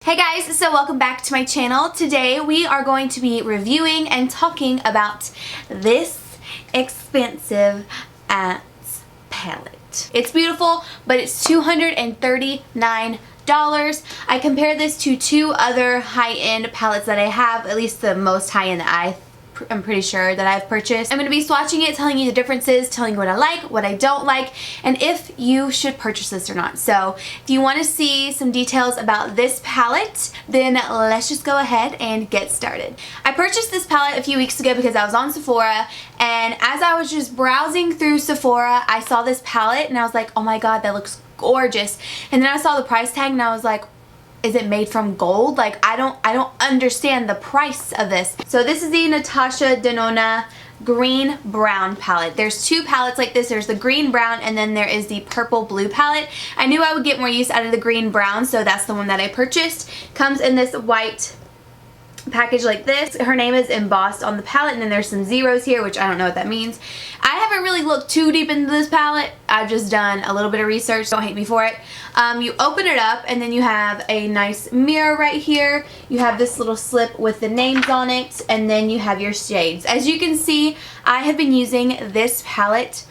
Hey guys, so welcome back to my channel. Today we are going to be reviewing and talking about this expensive ass palette. It's beautiful, but it's $239. I compared this to two other high-end palettes that I have, at least the most high-end that I'm pretty sure that I've purchased. I'm going to be swatching it, telling you the differences, telling you what I like, what I don't like, and if you should purchase this or not. So if you want to see some details about this palette, then let's just go ahead and get started. I purchased this palette a few weeks ago because I was on Sephora, and as I was just browsing through Sephora, I saw this palette and I was like, oh my god, that looks gorgeous. And then I saw the price tag and I was like, is it made from gold? Like, I don't understand the price of this. So this is the Natasha Denona green brown palette. There's two palettes like this. There's the green brown and then there is the purple blue palette. I knew I would get more use out of the green brown, so that's the one that I purchased. Comes in this white package like this. Her name is embossed on the palette, and then there's some zeros here, which I don't know what that means. I haven't really looked too deep into this palette. I've just done a little bit of research. Don't hate me for it. You open it up and then you have a nice mirror right here. You have this little slip with the names on it, and then you have your shades. As you can see, I have been using this palette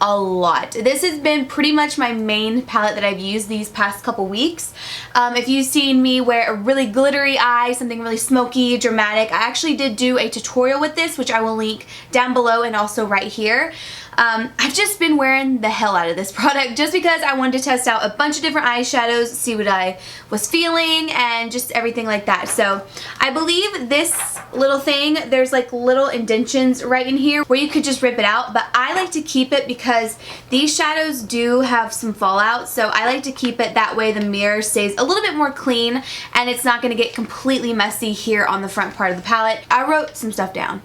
a lot. This has been pretty much my main palette that I've used these past couple weeks. If you've seen me wear a really glittery eye, something really smoky, dramatic, I actually did do a tutorial with this, which I will link down below and also right here. I've just been wearing the hell out of this product just because I wanted to test out a bunch of different eyeshadows, see what I was feeling, and just everything like that. So I believe this little thing, there's like little indentions right in here where you could just rip it out, but I like to keep it because these shadows do have some fallout, so I like to keep it that way the mirror stays a little bit more clean and it's not going to get completely messy here on the front part of the palette. I wrote some stuff down.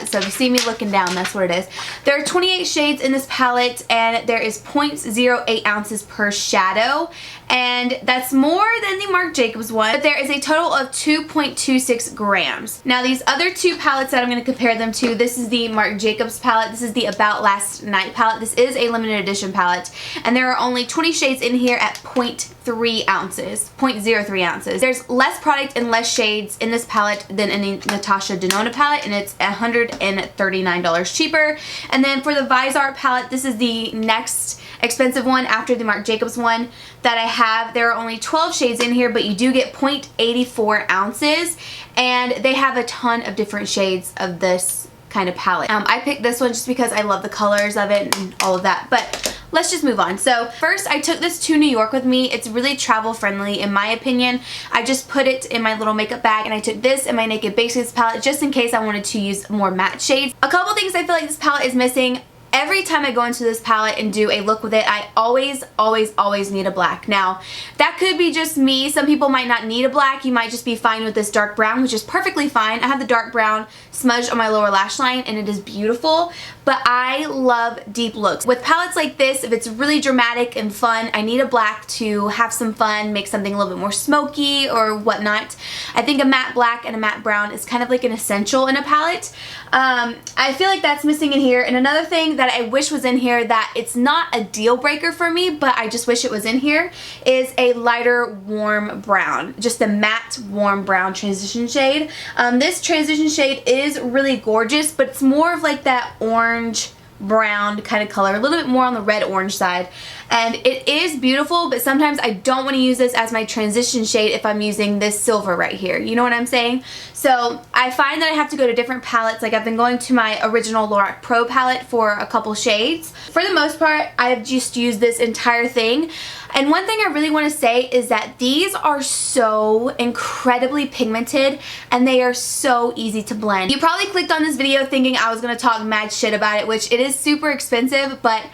So if you see me looking down, that's what it is. There are 28 shades in this palette, and there is 0.08 ounces per shadow, and that's more than the Marc Jacobs one, but there is a total of 2.26 grams. Now these other two palettes that I'm going to compare them to, this is the Marc Jacobs palette, this is the About Last Night palette. This is a limited edition palette, and there are only 20 shades in here at 0.03 ounces, 0.03 ounces. There's less product and less shades in this palette than in the Natasha Denona palette, and it's $139 cheaper. And then for the Visart palette, this is the next expensive one after the Marc Jacobs one that I have. There are only 12 shades in here, but you do get 0.84 ounces, and they have a ton of different shades of this kind of palette. I picked this one just because I love the colors of it and all of that, but let's just move on. So first, I took this to New York with me. It's really travel friendly in my opinion. I just put it in my little makeup bag, and I took this in my Naked Basics palette just in case I wanted to use more matte shades. A couple things I feel like this palette is missing. Every time I go into this palette and do a look with it, I always need a black. Now, that could be just me. Some people might not need a black. You might just be fine with this dark brown, which is perfectly fine. I have the dark brown smudged on my lower lash line, and it is beautiful, but I love deep looks. With palettes like this, if it's really dramatic and fun, I need a black to have some fun, make something a little bit more smoky or whatnot. I think a matte black and a matte brown is kind of like an essential in a palette. I feel like that's missing in here. And another thing that I wish was in here that it's not a deal breaker for me, but I just wish it was in here, is a lighter warm brown. Just a matte warm brown transition shade. This transition shade is really gorgeous, but it's more of like that orange brown kind of color, a little bit more on the red orange side, and it is beautiful, but sometimes I don't want to use this as my transition shade if I'm using this silver right here, you know what I'm saying? So I find that I have to go to different palettes. Like, I've been going to my original Lorac Pro palette for a couple shades. For the most part, I've just used this entire thing. And one thing I really want to say is that these are so incredibly pigmented, and they are so easy to blend. You probably clicked on this video thinking I was going to talk mad shit about it, which it is super expensive, but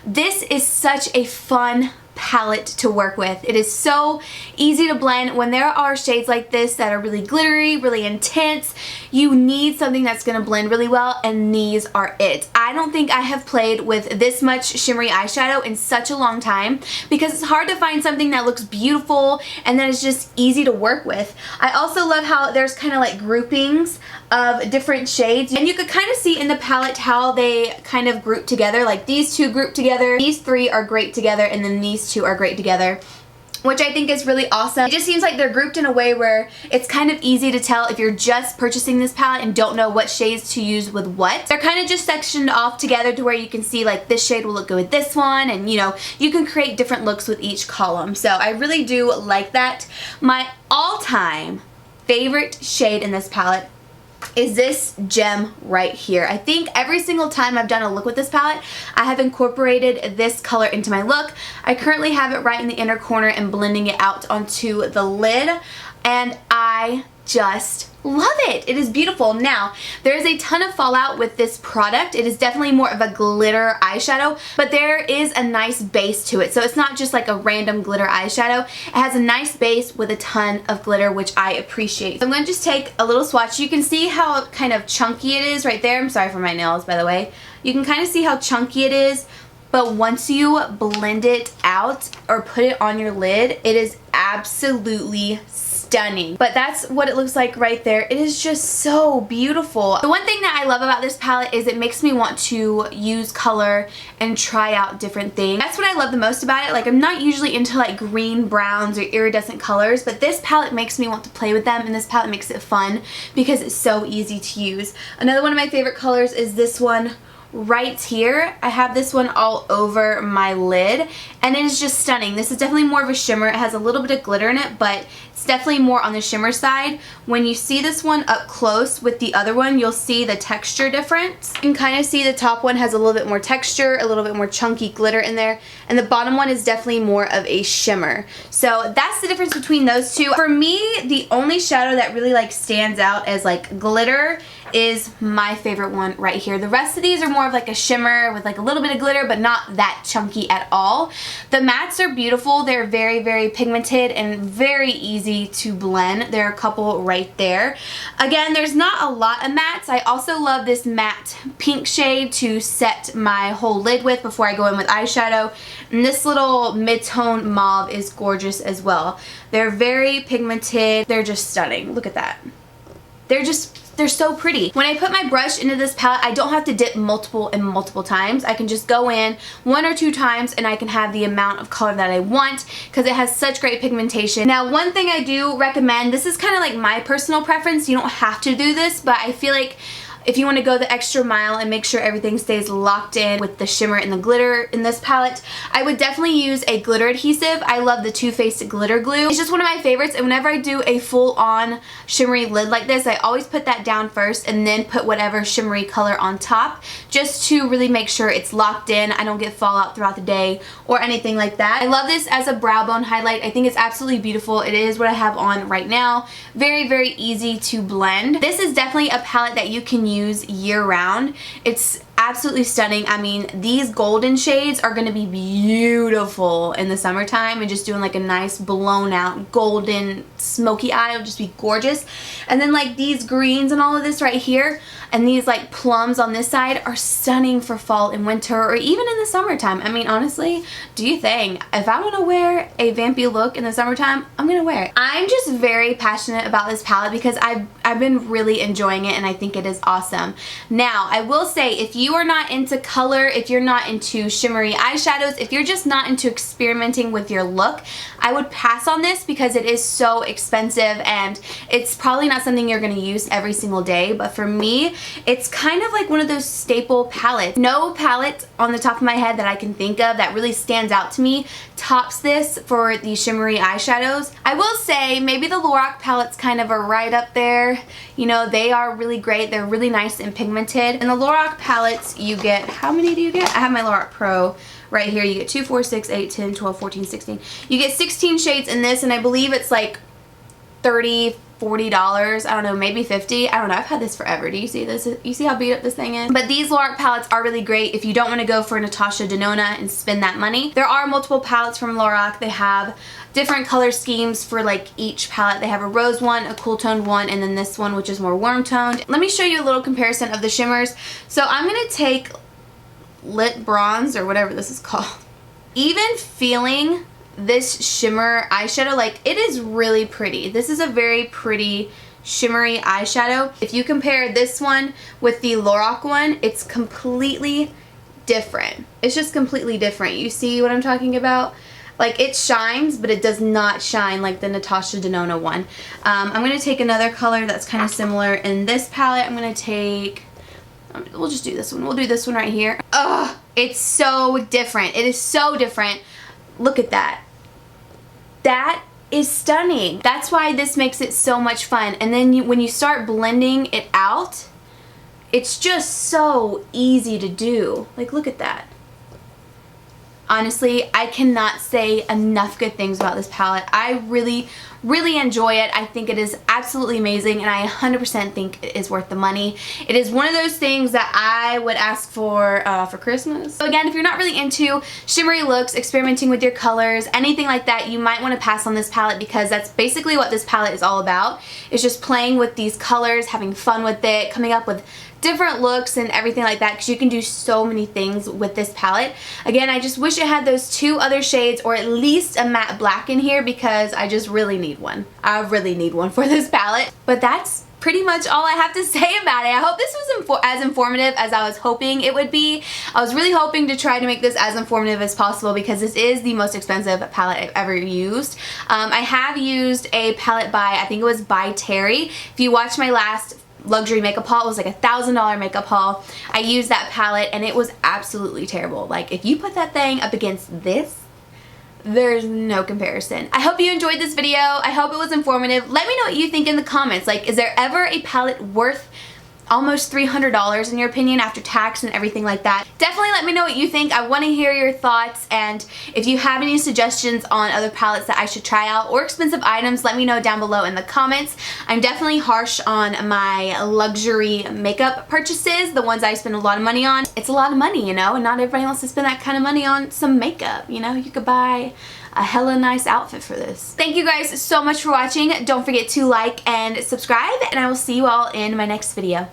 this is such a fun palette to work with. It is so easy to blend. When there are shades like this that are really glittery, really intense, you need something that's going to blend really well, and these are it. I don't think I have played with this much shimmery eyeshadow in such a long time, because it's hard to find something that looks beautiful and that is just easy to work with. I also love how there's kind of like groupings of different shades, and you could kind of see in the palette how they kind of group together. Like, these two group together, these three are great together, and then these two are great together. which I think is really awesome. It just seems like they're grouped in a way where it's kind of easy to tell if you're just purchasing this palette and don't know what shades to use with what. They're kind of just sectioned off together to where you can see like this shade will look good with this one, and you know, you can create different looks with each column. So I really do like that. My all-time favorite shade in this palette is this gem right here. I think every single time I've done a look with this palette, I have incorporated this color into my look. I currently have it right in the inner corner and blending it out onto the lid, and I just love it. It is beautiful. Now, there is a ton of fallout with this product. It is definitely more of a glitter eyeshadow, but there is a nice base to it. So it's not just like a random glitter eyeshadow. It has a nice base with a ton of glitter, which I appreciate. So I'm going to just take a little swatch. You can see how kind of chunky it is right there. I'm sorry for my nails, by the way. You can kind of see how chunky it is, but once you blend it out or put it on your lid, it is absolutely stunning. But that's what it looks like right there. It is just so beautiful. The one thing that I love about this palette is it makes me want to use color and try out different things. That's what I love the most about it. Like, I'm not usually into like green, browns, or iridescent colors, but this palette makes me want to play with them, and this palette makes it fun because it's so easy to use. Another one of my favorite colors is this one right here. I have this one all over my lid, and it is just stunning. This is definitely more of a shimmer. It has a little bit of glitter in it, but it's definitely more on the shimmer side. When you see this one up close with the other one, you'll see the texture difference. You can kind of see the top one has a little bit more texture, a little bit more chunky glitter in there, and the bottom one is definitely more of a shimmer. So that's the difference between those two. For me, the only shadow that really like stands out as like glitter is my favorite one right here. The rest of these are more of like a shimmer with like a little bit of glitter, but not that chunky at all. The mattes are beautiful. They're very, very pigmented and very easy to blend. There are a couple right there. Again, there's not a lot of mattes. I also love this matte pink shade to set my whole lid with before I go in with eyeshadow. And this little mid-tone mauve is gorgeous as well. They're very pigmented. They're just stunning. Look at that. They're so pretty. When I put my brush into this palette, I don't have to dip multiple times. I can just go in 1 or 2 times and I can have the amount of color that I want because it has such great pigmentation. Now, one thing I do recommend, this is kind of like my personal preference. You don't have to do this, but I feel like if you want to go the extra mile and make sure everything stays locked in with the shimmer and the glitter in this palette, I would definitely use a glitter adhesive. I love the Too Faced glitter glue. It's just one of my favorites, and whenever I do a full-on shimmery lid like this, I always put that down first and then put whatever shimmery color on top, just to really make sure it's locked in. I don't get fallout throughout the day or anything like that. I love this as a brow bone highlight. I think it's absolutely beautiful. It is what I have on right now. Very, very easy to blend. This is definitely a palette that you can use year-round. It's absolutely stunning. I mean, these golden shades are going to be beautiful in the summertime, and just doing like a nice blown out golden smoky eye will just be gorgeous. And then like these greens and all of this right here, and these like plums on this side are stunning for fall and winter, or even in the summertime. I mean, honestly, do you think if I want to wear a vampy look in the summertime, I'm gonna wear it. I'm just very passionate about this palette because I've been really enjoying it, and I think it is awesome. Now, I will say, if you are not into color, if you're not into shimmery eyeshadows, if you're just not into experimenting with your look, I would pass on this because it is so expensive and it's probably not something you're going to use every single day. But for me, it's kind of like one of those staple palettes. No palette on the top of my head that I can think of that really stands out to me tops this for the shimmery eyeshadows. I will say maybe the Lorac palettes kind of are right up there. You know, they are really great. They're really nice and pigmented. And the Lorac palettes, you get, how many do you get? I have my Lorac Pro right here. You get 2, 4, 6, 8, 10, 12, 14, 16. You get 16 shades in this, and I believe it's like $30, $40, I don't know, maybe 50. I don't know, I've had this forever. Do you see this? You see how beat up this thing is? But these Lorac palettes are really great if you don't want to go for Natasha Denona and spend that money. There are multiple palettes from Lorac. They have different color schemes for like each palette. They have a rose one, a cool toned one, and then this one, which is more warm toned. Let me show you a little comparison of the shimmers. So I'm going to take Lit Bronze, or whatever this is called. Even feeling this shimmer eyeshadow, like, it is really pretty. This is a very pretty shimmery eyeshadow. If you compare this one with the Lorac one, it's completely different. It's just completely different. You see what I'm talking about? Like, it shines, but it does not shine like the Natasha Denona one. I'm going to take another color that's kind of similar in this palette. I'm going to take, we'll just do this one. We'll do this one right here. Ugh, it's so different. It is so different. Look at that. That is stunning. That's why this makes it so much fun. And then when you start blending it out, it's just so easy to do. Like, look at that. Honestly, I cannot say enough good things about this palette. I really, really enjoy it. I think it is absolutely amazing, and I 100% think it is worth the money. It is one of those things that I would ask for Christmas. So again, if you're not really into shimmery looks, experimenting with your colors, anything like that, you might want to pass on this palette, because that's basically what this palette is all about. It's just playing with these colors, having fun with it, coming up with different looks and everything like that, because you can do so many things with this palette. Again, I just wish it had those 2 other shades, or at least a matte black in here, because I just really need one. I really need one for this palette. But that's pretty much all I have to say about it. I hope this was as informative as I was hoping it would be. I was really hoping to try to make this as informative as possible, because this is the most expensive palette I've ever used. I have used a palette by, I think it was by Terry. If you watch my last luxury makeup haul, it was like $1,000 makeup haul. I used that palette and it was absolutely terrible. Like, if you put that thing up against this, there's no comparison. I hope you enjoyed this video. I hope it was informative. Let me know what you think in the comments. Like, is there ever a palette worth almost $300 in your opinion after tax and everything like that? Definitely let me know what you think. I want to hear your thoughts, and if you have any suggestions on other palettes that I should try out or expensive items, let me know down below in the comments. I'm definitely harsh on my luxury makeup purchases, the ones I spend a lot of money on. It's a lot of money, you know, and not everybody wants to spend that kind of money on some makeup, you know. You could buy a hella nice outfit for this. Thank you guys so much for watching. Don't forget to like and subscribe, and I will see you all in my next video.